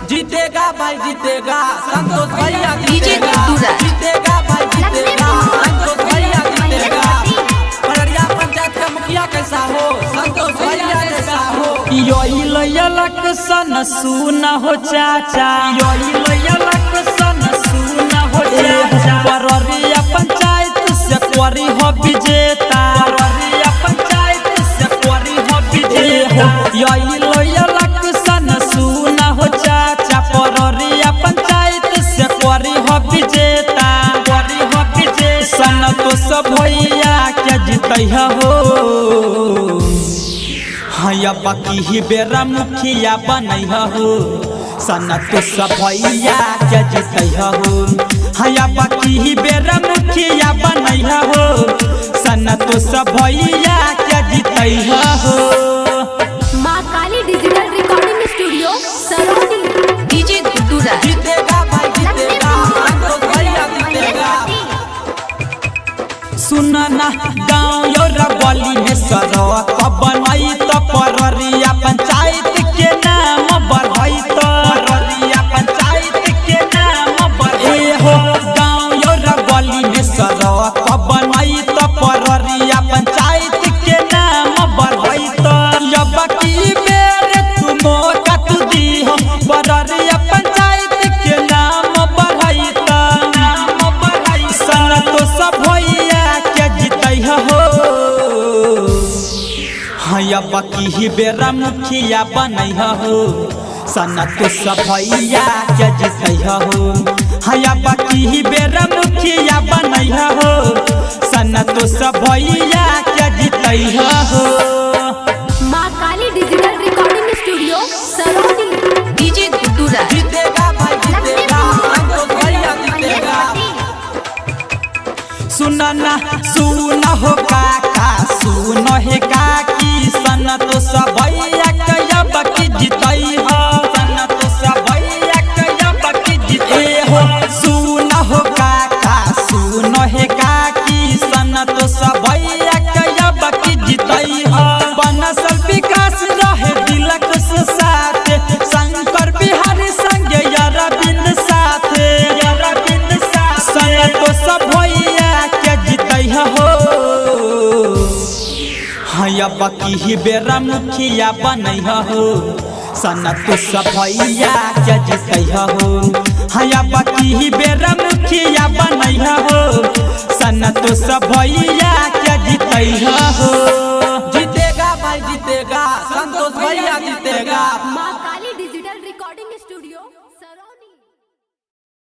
जीतेगा भाई जीतेगा संतोष भैया जीतेगा जीतेगा भाई जीतेगा संतोष भैया जीतेगा। पड़रिया पंचायत का मुखिया कैसा हो संतोष भैया जैसा हो। योई लयलक सन सुना हो चाचा योई लयलक सन सुना हो चाचा। पड़रिया पंचायत से कोरी हो विजेता पड़रिया पंचायत से कोरी हो विजेता। योई लयलक सन सुना हो चाचा पड़रिया पंचायत से कोरी हो विजेता कोरी हो विजेता। सन तो सब भैया क्या जीतै हो हया बाकी ही बेरा मुखिया बनै हो। सन तो सब भैया क्या जीतै हो हया बाकी ही बेरा मुखिया बनै हो। सन तो सब भैया क्या जीतै हो। माँ काली digital recording studio Sarauni DJ गुड्डूरा जीतेगा भाई जीतेगा संतोष भैया जीतेगा। सुनना गाँव योरा गली में सड़क बनई तो पड़रिया पंचायत के नाम बढ़ई तो पड़रिया पंचायत के नाम बढ़े हो। गाँव योरा गली में सड़क बनई तो पड़रिया पंचायत के नाम बढ़ई तो अब की बेर तुम कत दी हो पड़रिया पंचायत के नाम बढ़ई तो नाम बढ़ई। सन तो सब भैया क्या जीतै हो हया बाकी ही बेरा मुखिया बनै हो। सन तो सब भैया क्या जीतै हो हया बाकी ही बेरा मुखिया बनै हो। सन तो सब भैया क्या जीतै हो। माँ काली digital recording studio Sarauni DJ गुड्डूरा जीतेगा भाई जीतेगा संतोष भैया जीतेगा। सुनना सुन हो काका सुन हे काकी सन तो सब भैया कयब की जीतै हो। सन तो सब भैया कयब की जीतै हो। सुन हो काका सुन हे काकी सन तो सब भैया कयब की जीतै हो। बनसल विकास रहे दिलक से साथ शंकर बिहारी संगे अरविंद साथ अरविंद साथ। सन तो सब भैया क्या जीतै हो हया बाकी ही बेरा मुखिया बनै हो। सन तो सब भैया क्या जीतै हो हया बाकी ही बेरा मुखिया बनै हो। सन तो सब भैया क्या जीतै हो। जीतेगा भाई जीतेगा संतोष भैया जीतेगा। माँ काली डिजिटल रिकॉर्डिंग स्टूडियो सरौनी।